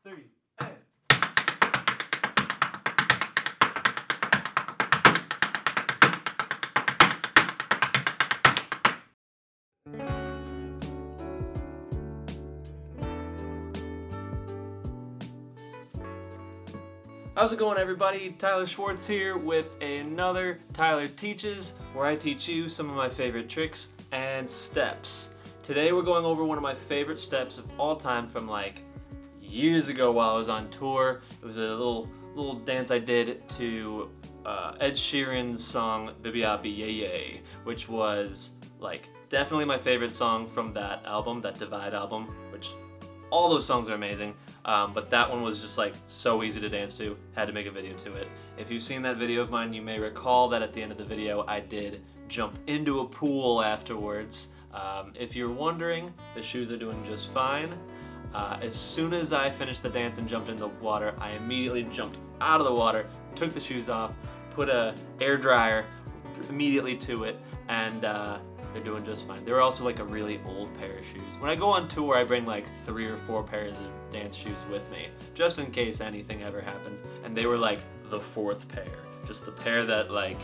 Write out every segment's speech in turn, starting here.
3, and... How's it going, everybody? Tyler Schwartz here with another Tyler Teaches, where I teach you some of my favorite tricks and steps. Today we're going over one of my favorite steps of all time from like years ago while I was on tour. It was a little dance I did to Ed Sheeran's song Bibby Abby Yay Yay, which was like definitely my favorite song from that album, that Divide album, which all those songs are amazing, but that one was just like so easy to dance to, had to make a video to it. If you've seen that video of mine, you may recall that at the end of the video I did jump into a pool afterwards. If you're wondering, the shoes are doing just fine. As soon as I finished the dance and jumped in the water, I immediately jumped out of the water, took the shoes off, put a air dryer immediately to it, and they're doing just fine. They're also like a really old pair of shoes. When I go on tour, I bring like 3 or 4 pairs of dance shoes with me, just in case anything ever happens. And they were like the 4th pair. Just the pair that like,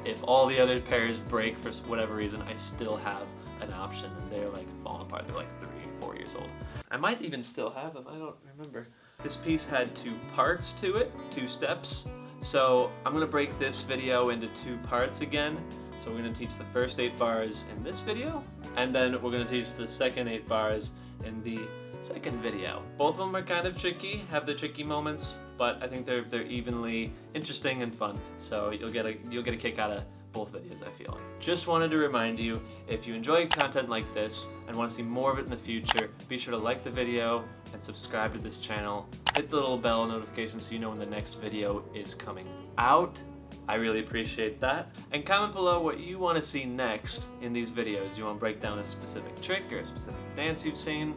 if all the other pairs break for whatever reason, I still have an option, and they're like falling apart. They're like 3 or 4 years old. I might even still have them, I don't remember. This piece had 2 parts to it, 2 steps. So I'm gonna break this video into 2 parts again. So we're gonna teach the first 8 bars in this video, and then we're gonna teach the second 8 bars in the second video. Both of them are kind of tricky, have the tricky moments, but I think they're evenly interesting and fun. So you'll get a kick out of both videos, I feel. Just wanted to remind you, if you enjoy content like this and want to see more of it in the future, be sure to like the video and subscribe to this channel. Hit the little bell notification so you know when the next video is coming out. I really appreciate that. And comment below what you want to see next in these videos. You want to break down a specific trick or a specific dance you've seen?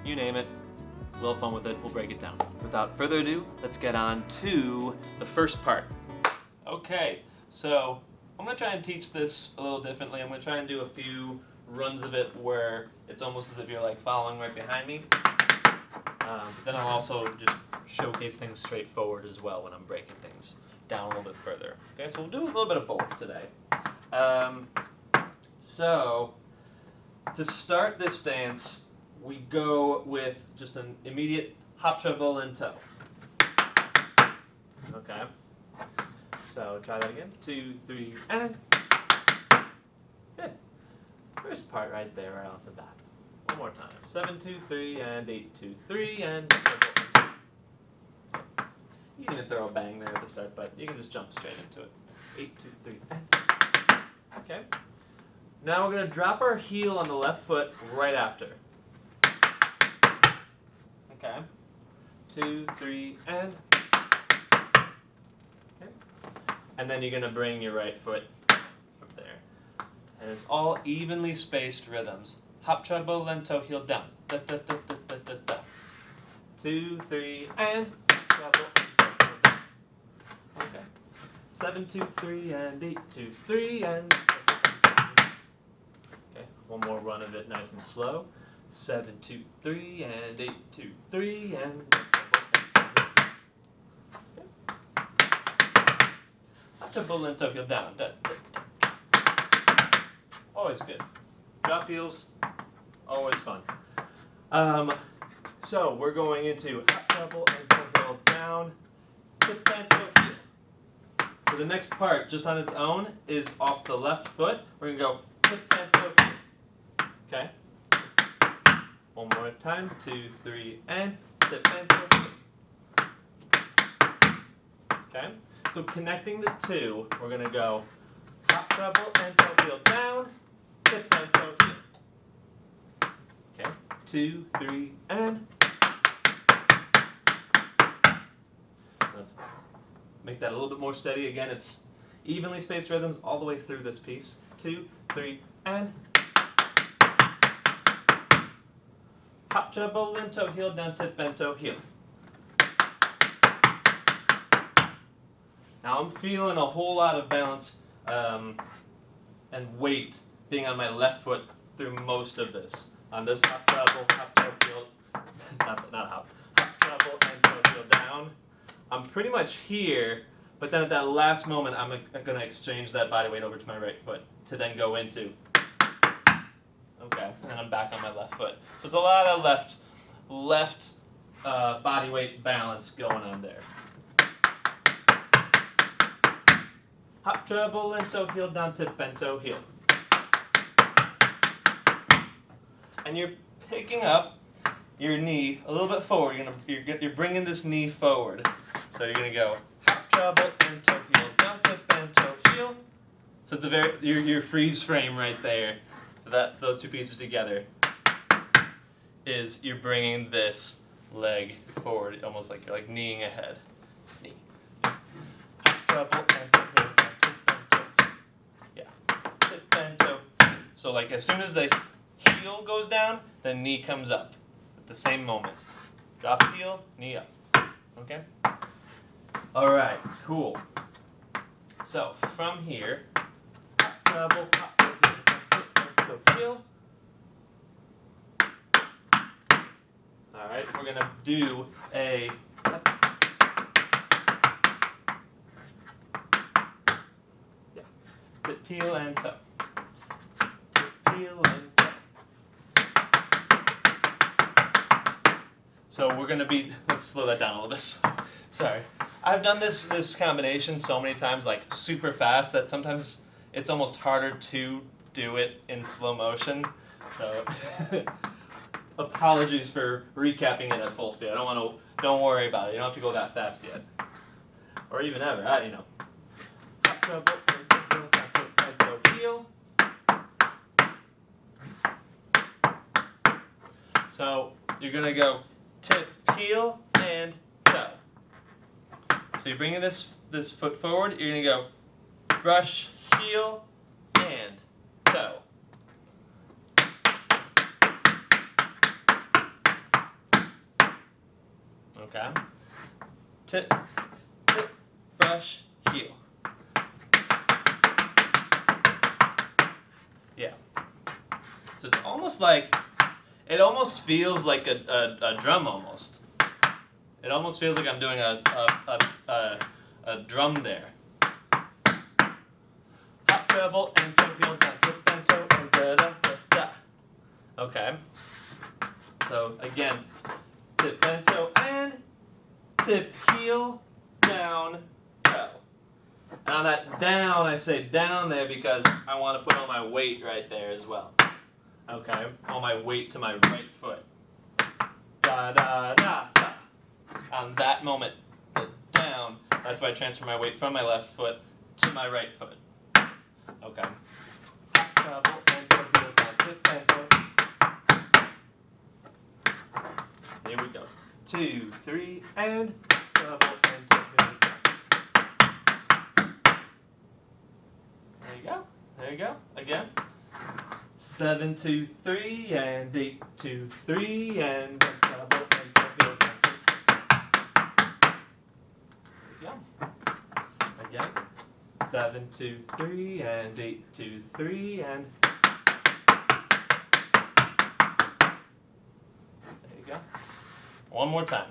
You name it. We'll have fun with it. We'll break it down. Without further ado, let's get on to the first part. Okay, so I'm going to try and teach this a little differently. I'm going to try and do a few runs of it where it's almost as if you're like following right behind me. But then I'll also just showcase things straightforward as well when I'm breaking things down a little bit further. Okay, so we'll do a little bit of both today. So to start this dance, we go with just an immediate hop, treble, and toe. Okay. So try that again. 2, 3, and good. First part right there, right off the bat. One more time. 7, 2, 3, and 8, 2, 3, and you can even throw a bang there at the start, but you can just jump straight into it. 8, 2, 3, and okay. Now we're gonna drop our heel on the left foot right after. Okay. 2, 3, and okay. And then you're gonna bring your right foot from there. And it's all evenly spaced rhythms. Hop, treble, then toe, heel, down. Da, da, da, da, da, da, da. 2, 3, and treble. Okay. 7, 2, 3, and 8, 2, 3, and okay. One more run of it, nice and slow. 7, 2, 3, and 8, 2, 3, and treble and toe heel down. Da, da, da. Always good. Drop heels, always fun. So we're going into hop, treble, and toe heel down. Tip, and toe heel. So the next part, just on its own, is off the left foot. We're gonna go tip, and toe heel. Okay. One more time. 2, 3, and tip, and toe heel. Okay. So connecting the 2, we're going to go hop, treble, and toe heel down, tip, and toe heel. Okay, 2, 3, and let's make that a little bit more steady. Again, it's evenly spaced rhythms all the way through this piece. 2, 3, and hop, treble, and toe heel down, tip, and toe heel. Now I'm feeling a whole lot of balance and weight being on my left foot through most of this. On this hop, treble, heel, not hop, treble, I'm pretty much here, but then at that last moment, I'm going to exchange that body weight over to my right foot to then go into. Okay, and I'm back on my left foot. So it's a lot of left body weight balance going on there. Hop, treble, and toe, heel, down, tip, bend, toe, heel. And you're picking up your knee a little bit forward. You're bringing this knee forward. So you're gonna go hop, treble, and toe, heel, down, tip, bend, toe, heel. So your freeze frame right there. So those two pieces together is you're bringing this leg forward, almost like you're like kneeing ahead. Knee. Hop, treble, and toe, heel, down, tip, bend, toe. Yeah. Tip, bend, toe. So like as soon as the heel goes down, the knee comes up at the same moment. Drop heel, knee up. Okay? All right, cool. So from here, hop, treble, hop, heel. All right, we're gonna do a tip, heel, and toe. Tip, heel, and toe. So we're gonna be. Let's slow that down a little bit. Sorry. I've done this combination so many times, like super fast, that sometimes it's almost harder to do it in slow motion. So apologies for recapping it at full speed. Don't worry about it. You don't have to go that fast yet, or even ever. You know. Hop, treble, heel. So you're gonna go tip, heel, and toe. So you're bringing this foot forward. You're gonna go brush, heel, and toe. Okay. Tip, brush, heel. Yeah. So it's almost like, it almost feels like a drum almost. It almost feels like I'm doing a drum there. Hop, treble, and toe, heel, down, tip, bend, toe, and da da da da. Okay. So again, tip, bend, toe, and tip, heel, down, toe. And on that down, I say down there because I want to put all my weight right there as well. Okay, all my weight to my right foot. Da da da da. On that moment, the down, that's why I transfer my weight from my left foot to my right foot. Okay. Hop, treble, and toe, heel, down, tip, bend, toe. Here we go. 2, 3, and treble, and toe, heel, down. There you go. There you go. Again. 7, 2, 3, and 8, 2, 3, and treble, and toe, heel, down. Again. 7, 2, 3, and 8, 2, 3, and there you go. One more time.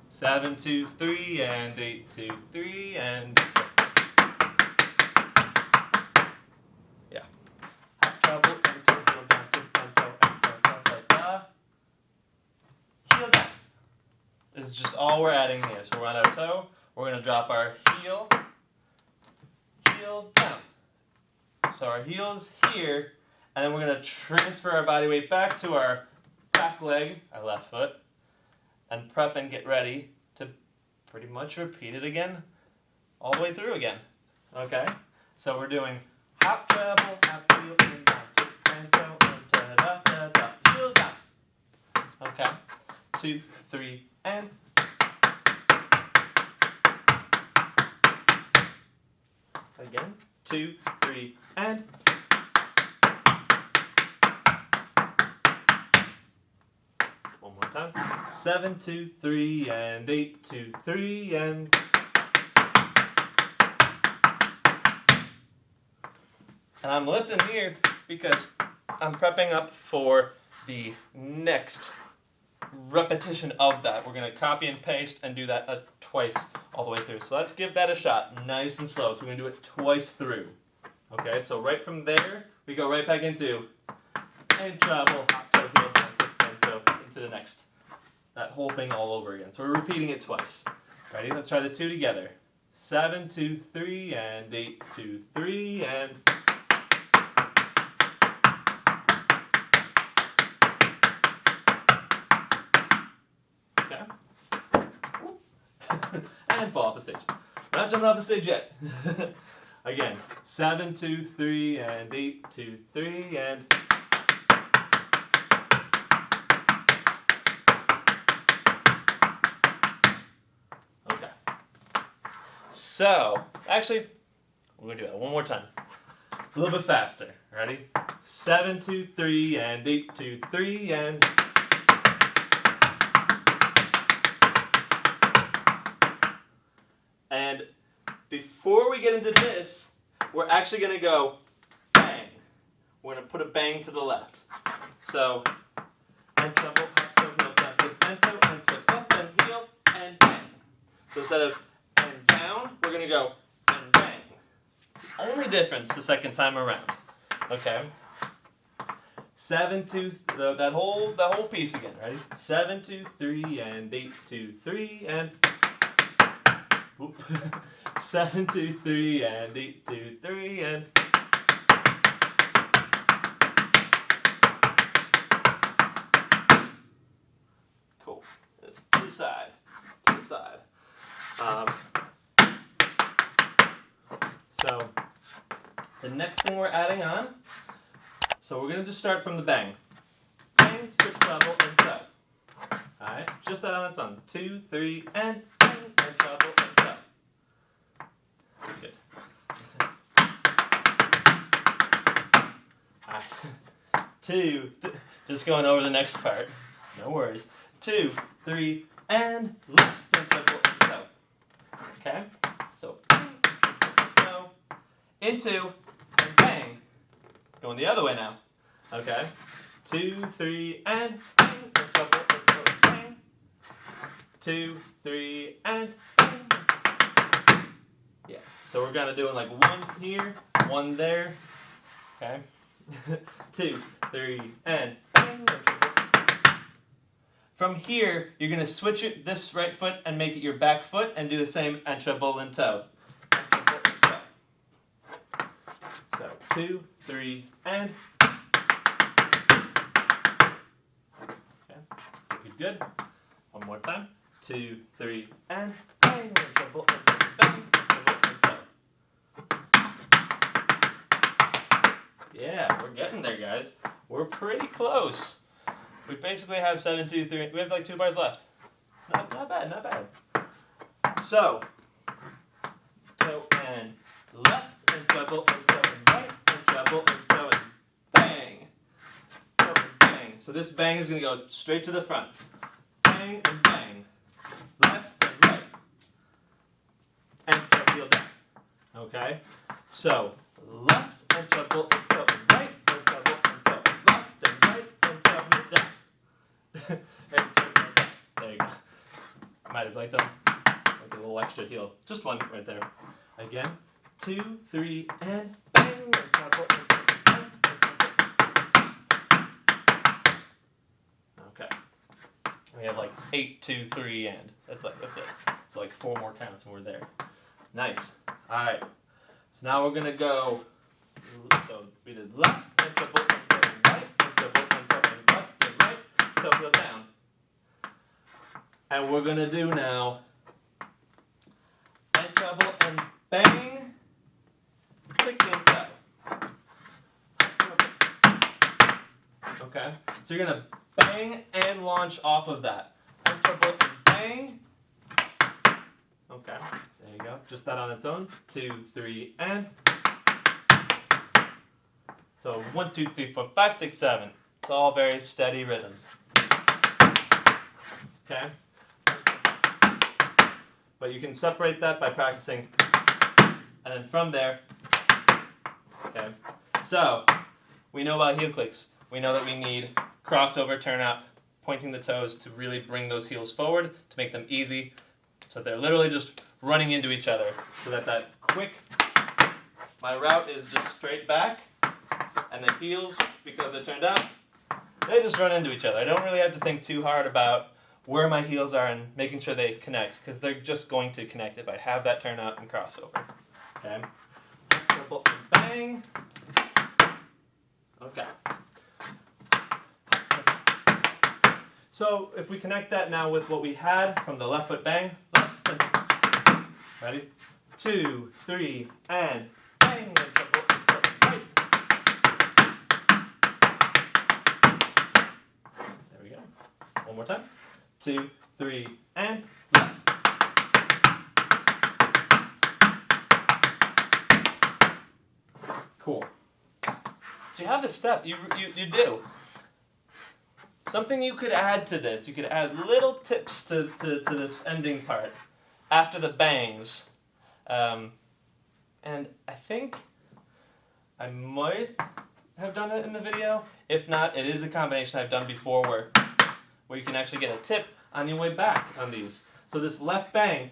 7, 2, 3, and 8, 2, 3, and yeah. Hop, treble, and toe, heel, down, tip, bend, toe, and toe, da. Heel down. This is just all we're adding here. So we're on our toe. We're going to drop our heel down. So our heel's here, and then we're going to transfer our body weight back to our back leg, our left foot, and prep and get ready to pretty much repeat it again, all the way through again. Okay? So we're doing hop, treble, hop, heel, and down, tip, and toe, and da da da da, heel down. Okay? 2, 3, and again, 2, 3, and one more time. 7, 2, 3, and 8, 2, 3, and I'm lifting here because I'm prepping up for the next repetition of that. We're going to copy and paste and do that twice all the way through. So let's give that a shot, nice and slow. So we're going to do it twice through. Okay, so right from there, we go right back into and treble, hop, toe, heel, and toe, into the next. That whole thing all over again. So we're repeating it twice. Ready? Let's try the 2 together. 7, 2, 3, and 8, 2, 3, and... Okay. And fall off the stage. We're not jumping off the stage yet. Again, 7, 2, 3, and 8, 2, 3, and... Okay. So, actually, we're going to do that one more time. A little bit faster. Ready? 7, 2, 3, and 8, 2, 3, and... And before we get into this, we're actually going to go bang. We're going to put a bang to the left. So, and treble, hop, toe, heel, down, and toe, up, and heel, and bang. So instead of and down, we're going to go and bang. It's the only difference the second time around. Okay? 7, 2, that whole piece again. Ready? 7, 2, 3, and 8, 2, 3, and... 7, 2, 3, and 8, 2, 3, and... Cool. This to the side. To the side. So, the next thing we're adding on, so we're going to just start from the bang. Bang, switch, treble, and toe. Alright, just that on its own. 2, 3, and bang, and treble, and toe. Good. Alright. 2, just going over the next part. No worries. 2, 3, and left, and treble, and toe. Okay? So, go, into, and bang. Going the other way now. Okay? 2, 3, and bang, and treble, and toe, bang. 2, 3, and bang. Yeah. So we're kind of doing like 1 here, 1 there. Okay? 2, 3, and bang. From here, you're going to switch this right foot and make it your back foot and do the same and treble and toe. So 2, 3, and... Okay. Good, good. One more time. 2, 3, and bang, and treble, and bang, and treble, and toe. Yeah, we're getting there, guys. We're pretty close. We basically have 7, 2, 3. We have like 2 bars left. It's not bad, not bad. So, toe and left, and treble, and toe, and right, and treble, and toe, and bang. Toe and bang. So this bang is going to go straight to the front. Bang and bang. Left and right. And toe, heel down. Okay? So, left and treble, and toe, and right, and treble, and toe, and left and right, and toe, heel down. And toe, heel down. There you go. Might have liked them. Like a little extra heel. Just 1 right there. Again. 2, 3, and bang, and treble, and bang, and treble. Okay. We have like 8, 2, 3, and. That's it. So like 4 more counts and we're there. Nice. Alright. So now we're going to go, so we did left, and treble, and toe, and right, and treble, and toe, and left, and right, toe, heel down. And we're going to do now, and treble, and bang, click, and toe. Okay? So you're going to bang and launch off of that. And treble, and bang. Okay, there you go. Just that on its own. 2, 3, and. So 1, 2, 3, 4, 5, 6, 7. It's all very steady rhythms. Okay? But you can separate that by practicing. And then from there, okay? So, we know about heel clicks. We know that we need crossover, turn up, pointing the toes to really bring those heels forward to make them easy. So they're literally just running into each other. So that quick, my route is just straight back, and the heels, because they're turned out, they just run into each other. I don't really have to think too hard about where my heels are and making sure they connect, because they're just going to connect if I have that turn out and crossover. Okay. Double and bang. Okay. So if we connect that now with what we had from the left foot bang, left and ready? 2, 3, and bang, and double, right. There we go. One more time. 2, 3, and left. Cool. So you have this step. You do. Something you could add to this. You could add little tips to this ending part after the bangs. And I think I might have done it in the video. If not, it is a combination I've done before where you can actually get a tip on your way back on these. So this left bang,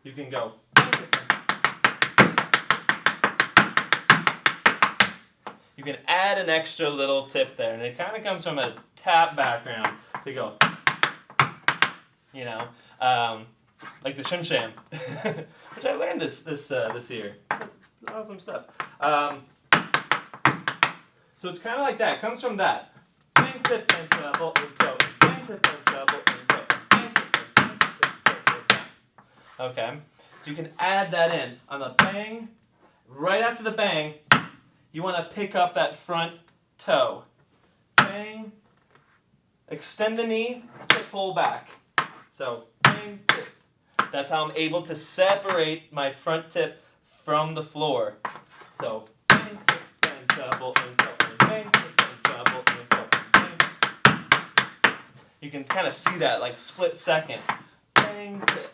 you can go. You can add an extra little tip there, and it kind of comes from a tap background to go, you know, like the shim sham, which I learned this year. It's awesome stuff. So it's kind of like that. It comes from that. Bang, tip, and double, and toe. Bang, tip, and double, and toe. Bang, tip, and double, and toe. Okay, so you can add that in on the bang. Right after the bang, you want to pick up that front toe. Bang. Extend the knee, tip, pull back. So, bang, tip. That's how I'm able to separate my front tip from the floor. So, bang, tip, and double, and double, and bang, tip, and double, and double, and bang. You can kind of see that like split second. Bang, tip.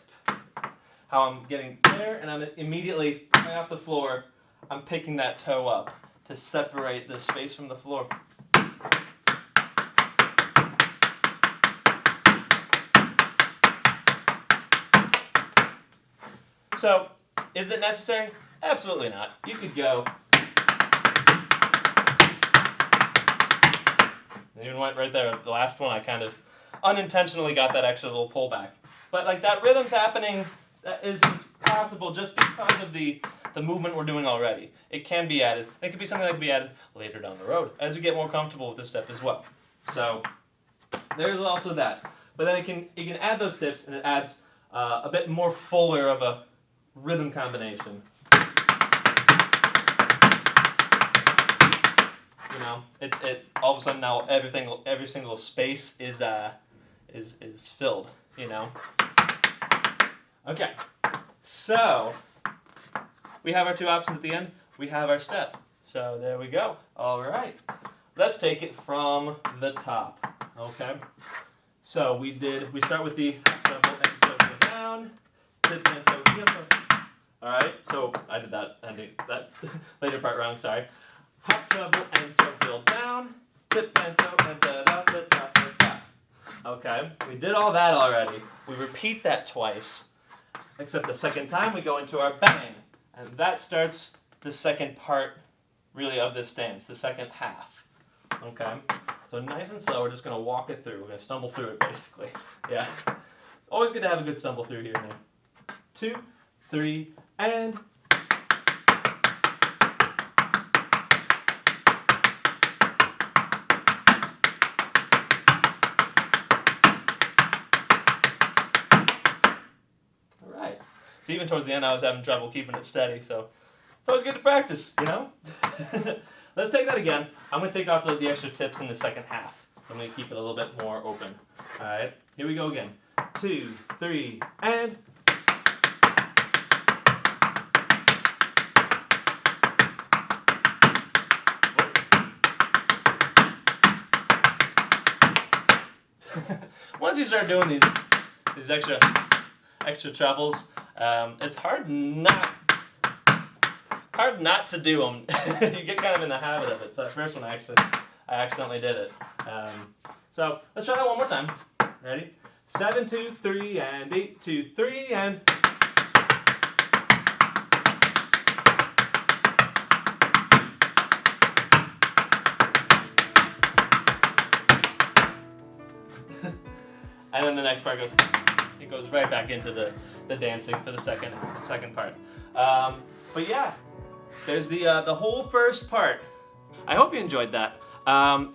How I'm getting there, and I'm immediately right off the floor, I'm picking that toe up to separate the space from the floor. So, is it necessary? Absolutely not. You could go. Even went right there. The last one I kind of unintentionally got that extra little pullback. But like that rhythm's happening, that is possible just because of the movement we're doing already. It can be added. It could be something that can be added later down the road as you get more comfortable with this step as well. So there's also that. But then you can add those tips, and it adds a bit more fuller of a rhythm combination. You know, it all of a sudden now every single space is filled. You know. Okay, so we have our two options at the end. We have our step. So there we go. All right. Let's take it from the top. Okay. So we start with the double and toe down, tip and toe heel. All right. So I did that later part wrong. Sorry. Hop double and toe heel down, tip and toe and da da da da da. Okay. We did all that already. We repeat that twice, except the second time we go into our bang. And that starts the second part, really, of this dance, the second half. Okay? So nice and slow, we're just going to walk it through. We're going to stumble through it, basically. Yeah. It's always good to have a good stumble through here and there. 2, 3, and... So even towards the end, I was having trouble keeping it steady, so it's always good to practice, you know? Let's take that again. I'm going to take off the extra tips in the second half. So I'm going to keep it a little bit more open. All right, here we go again. 2, 3, and... Once you start doing these extra trebles, it's hard not to do them. You get kind of in the habit of it. So that first one, I accidentally did it. So let's try that one more time. Ready? 7, 2, 3, and 8, 2, 3, and... And then the next part goes, it goes right back into the dancing for the second part. But yeah, there's the whole first part. I hope you enjoyed that.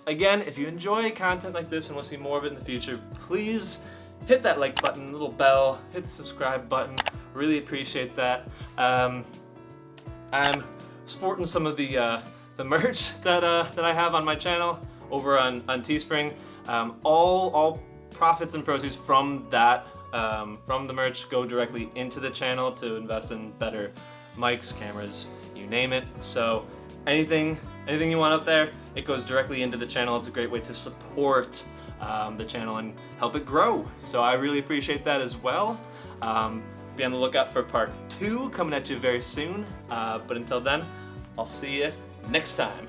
Again, if you enjoy content like this and want to see more of it in the future, please hit that like button, little bell, hit the subscribe button. Really appreciate that. I'm sporting some of the merch that I have on my channel over on Teespring. All profits and proceeds from that, from the merch, go directly into the channel to invest in better mics, cameras, you name it. So anything you want out there, it goes directly into the channel. It's a great way to support the channel and help it grow. So I really appreciate that as well. Be on the lookout for part 2 coming at you very soon. But until then, I'll see you next time.